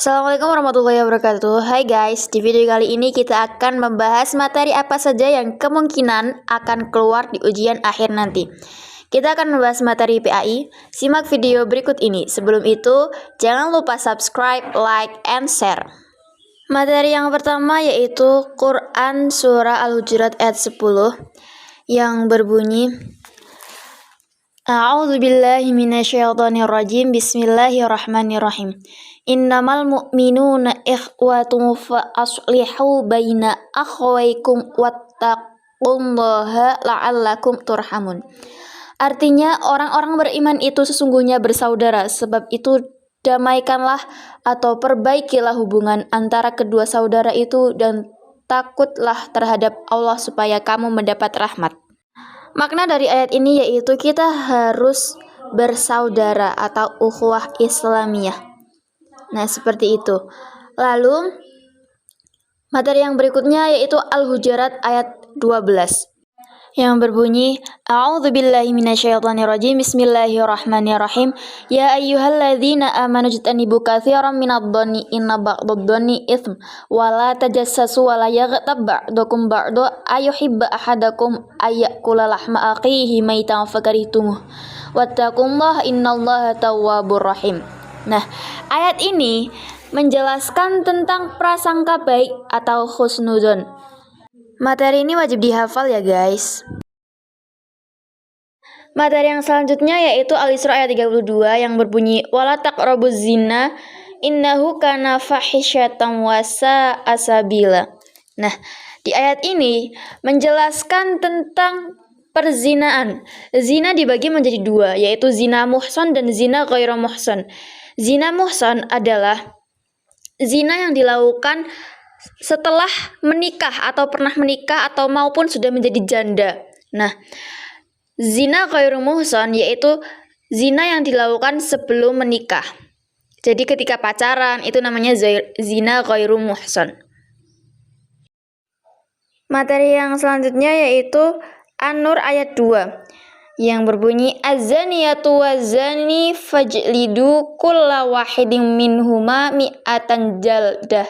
Assalamualaikum warahmatullahi wabarakatuh. Hai guys, di video kali ini kita akan membahas materi apa saja yang kemungkinan akan keluar di ujian akhir nanti. Kita akan membahas materi PAI. Simak video berikut ini. Sebelum itu, jangan lupa subscribe, like, and share. Materi yang pertama yaitu Quran Surah Al-Hujurat ayat 10 yang berbunyi A'udzubillahi minasyaitonirrajim. Bismillahirrahmanirrahim. Innamal mu'minuna ikhwatun fa aslihu baina akhawaykum wattaqullaha la'allakum turhamun. Artinya orang-orang beriman itu sesungguhnya bersaudara, sebab itu damaikanlah atau perbaikilah hubungan antara kedua saudara itu dan takutlah terhadap Allah supaya kamu mendapat rahmat. Makna dari ayat ini yaitu kita harus bersaudara atau ukhuwah Islamiyah. Nah, seperti itu. Lalu, materi yang berikutnya yaitu Al-Hujurat ayat 12 yang berbunyi A'udzubillahi minasyaitonirrajim. Bismillahirrahmanirrahim. Ya ayyuhalladzina amanu jtanibu katsiran minadh-dhanni inna ba'dadh-dhanni itsm wa la tajassasu wa la yaghtab ba'dukum ba'da ayuhibbu ahadakum ayyakula lahma akhihi maitan fakarihtumuh wattaqullaha innallaha tawwabur rahim. Nah, ayat ini menjelaskan tentang prasangka baik atau husnudzon. Materi ini wajib dihafal ya guys. Materi yang selanjutnya yaitu Al-Isra ayat 32 yang berbunyi wala taqrabuz zina innahu kana fahisyatan wa sa'a sabila. Nah, di ayat ini menjelaskan tentang perzinaan. Zina dibagi menjadi dua, yaitu zina muhsan dan zina ghairu muhsan. Zina muhsan adalah zina yang dilakukan setelah menikah atau pernah menikah atau maupun sudah menjadi janda. Nah, zina ghairu muhsan yaitu zina yang dilakukan sebelum menikah. Jadi ketika pacaran itu namanya zina ghairu muhsan. Materi yang selanjutnya yaitu An-Nur ayat 2 yang berbunyi az-zaniyatu waz-zani fajlidu kulla wahidin minhuma mi'atan jaldah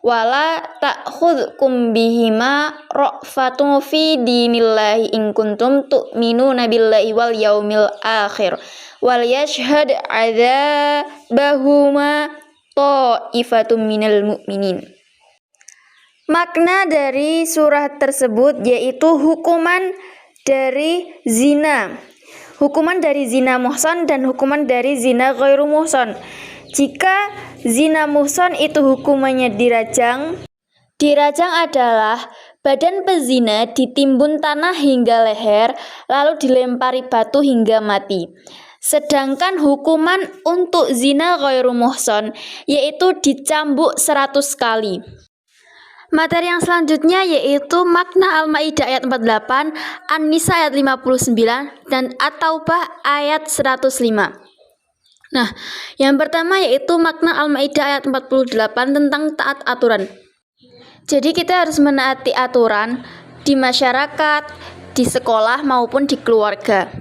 wala ta'khudhukum bihima ra'fatun fi dinillahi in kuntum tu'minuna billahi wal yaumil akhir wal yashhad 'adzabahuma ta'ifatun minal mu'minin. Makna dari surah tersebut yaitu hukuman dari zina. Hukuman dari zina muhsan dan hukuman dari zina ghairu muhsan. Jika zina muhsan itu hukumannya dirajang. Dirajang adalah badan pezina ditimbun tanah hingga leher lalu dilempari batu hingga mati. Sedangkan hukuman untuk zina ghairu muhsan yaitu dicambuk 100 kali. Materi yang selanjutnya yaitu makna Al-Maidah ayat 48, An-Nisa ayat 59, dan At-Taubah ayat 105. Nah, yang pertama yaitu makna Al-Maidah ayat 48 tentang taat aturan. Jadi kita harus menaati aturan di masyarakat, di sekolah maupun di keluarga.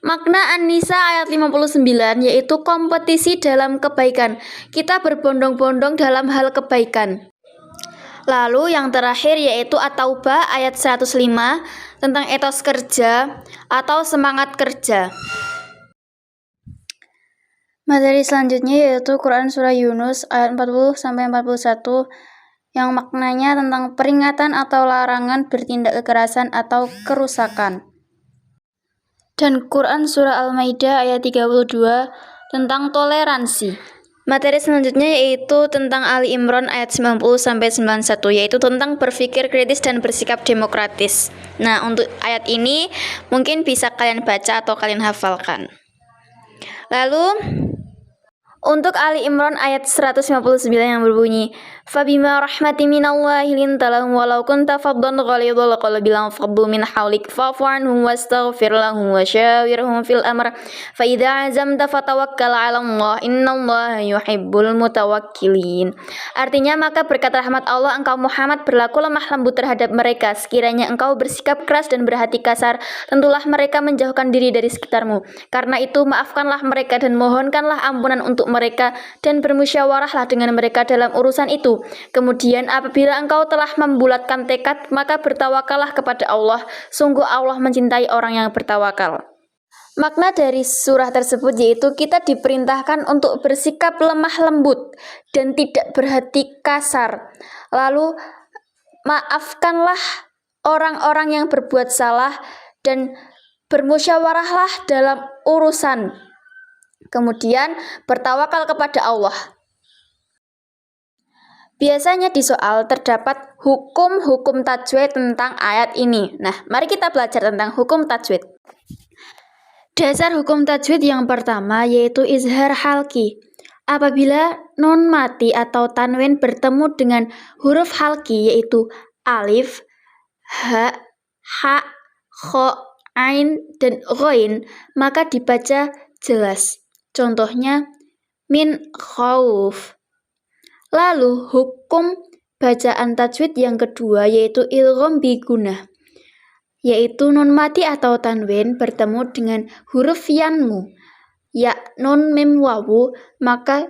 Makna An-Nisa ayat 59 yaitu kompetisi dalam kebaikan. Kita berbondong-bondong dalam hal kebaikan. Lalu yang terakhir yaitu At-Taubah ayat 105 tentang etos kerja atau semangat kerja. Materi selanjutnya yaitu Quran Surah Yunus ayat 40-41 yang maknanya tentang peringatan atau larangan bertindak kekerasan atau kerusakan. Dan Quran Surah Al-Maidah ayat 32 tentang toleransi. Materi selanjutnya yaitu tentang Ali Imran ayat 90-91 yaitu tentang berpikir kritis dan bersikap demokratis. Nah, untuk ayat ini mungkin bisa kalian baca atau kalian hafalkan. Lalu untuk Ali Imran ayat 159 yang berbunyi Fabima rahmati minallahi lintalahum walau kunta faddan ghalidhal qalbi lanfaddu min hawlik fa'fu anhum wastaghfir lahum wa syawirhum fil amr fa idza azamta fatawakkal 'ala Allah innallaha yuhibbul mutawakkilin. Artinya maka berkat rahmat Allah engkau Muhammad berlaku lemah lembut terhadap mereka. Sekiranya engkau bersikap keras dan berhati kasar, tentulah mereka menjauhkan diri dari sekitarmu. Karena itu maafkanlah mereka dan mohonkanlah ampunan untuk mereka dan bermusyawarahlah dengan mereka dalam urusan itu. Kemudian apabila engkau telah membulatkan tekad, maka bertawakallah kepada Allah. Sungguh Allah mencintai orang yang bertawakal. Makna dari surah tersebut yaitu kita diperintahkan untuk bersikap lemah lembut dan tidak berhati kasar. Lalu maafkanlah orang-orang yang berbuat salah dan bermusyawarahlah dalam urusan. Kemudian bertawakal kepada Allah. Biasanya di soal terdapat hukum-hukum tajwid tentang ayat ini. Nah, mari kita belajar tentang hukum tajwid. Dasar hukum tajwid yang pertama yaitu izhar halki. Apabila nun mati atau tanwin bertemu dengan huruf halki yaitu alif, ha, kho, ain, dan ghain, maka dibaca jelas. Contohnya min khauf. Lalu hukum bacaan tajwid yang kedua yaitu idgham bi gunnah, yaitu nun mati atau tanwin bertemu dengan huruf yanmu, ya nun mim wawu, maka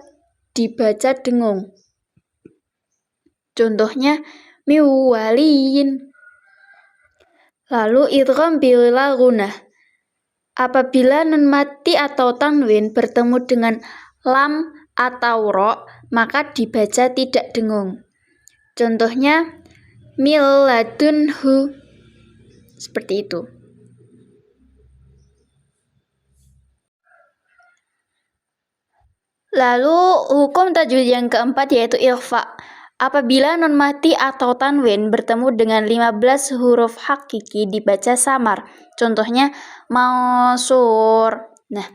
dibaca dengung. Contohnya miwaliin. Lalu idgham bil gunnah. Apabila nun mati atau tanwin bertemu dengan lam atau ro, maka dibaca tidak dengung. Contohnya mil ladunhu. Seperti itu. Lalu hukum tajwid yang keempat yaitu ikhfa. Apabila nun mati atau tanwin bertemu dengan 15 huruf hakiki dibaca samar. Contohnya mansur. Nah,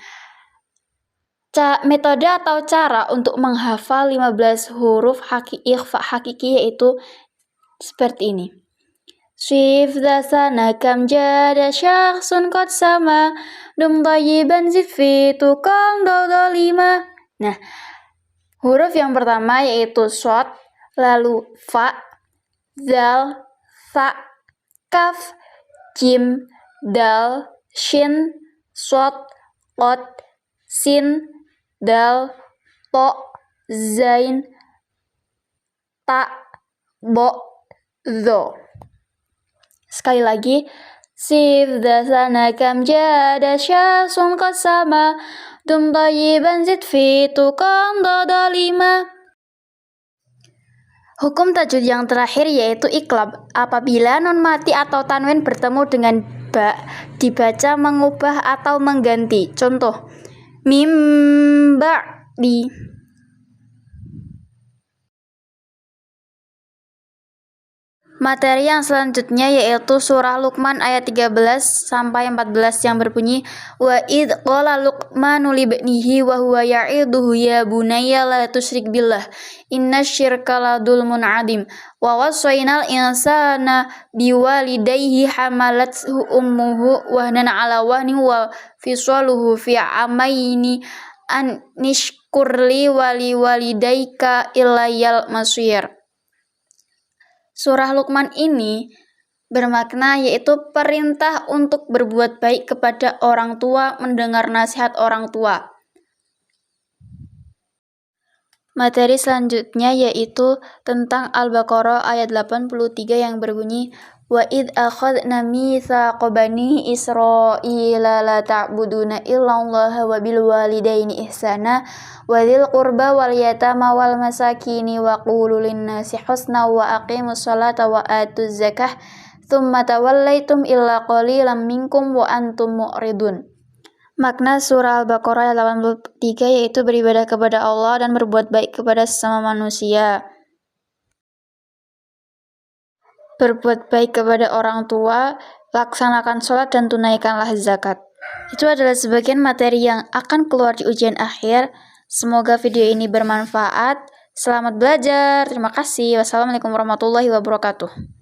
metode atau cara untuk menghafal 15 huruf ikhfa hakiki yaitu seperti ini. Shif dasana kam jada syakhsun qad sama dum tayyiban zifitu kang dodo 5. Nah, huruf yang pertama yaitu shod, lalu fa, zal, tha, kaf, jim, dal, shin, shod, qad, sin, dal, to, zain, ta, bo, dho. Sekali lagi, sif dasana kam jada syakhsun qad sama dum tayyiban zidfitu kang dodo 5. Hukum tajwid yang terakhir yaitu iqlab. Apabila nun mati atau tanwin bertemu dengan ba, dibaca mengubah atau mengganti. Contoh, mim ba'di. Materi yang selanjutnya yaitu surah Luqman ayat 13 sampai 14 yang berbunyi wa id qala luqmanu libnihi wa huwa ya'iduhu ya bunayya la tusyrik billah innasyirka la dzulmun 'adzim wa wassaynal insana biwalidayhi hamalathu ummuhu wahnan 'ala wahnin wa fisaluhu fi 'amaini an nishkurli waliwalidayka ilayal masir. Surah Luqman ini bermakna yaitu perintah untuk berbuat baik kepada orang tua, mendengar nasihat orang tua. Materi selanjutnya yaitu tentang Al-Baqarah ayat 83 yang berbunyi wa id akhadna mitsaqa bani Israila la ta'buduna illallaha wa bil walidaini ihsana wa dzil qurba wal yatama wal masakini wa qulu lin-nasi husna wa aqimus salata wa atuz zakah tsumma tawallaitum illa qalilan minkum wa antum mu'ridun. Makna surah Al-Baqarah ayat 83 yaitu beribadah kepada Allah dan berbuat baik kepada sesama manusia. Berbuat baik kepada orang tua, laksanakan sholat dan tunaikanlah zakat. Itu adalah sebagian materi yang akan keluar di ujian akhir. Semoga video ini bermanfaat. Selamat belajar. Terima kasih. Wassalamualaikum warahmatullahi wabarakatuh.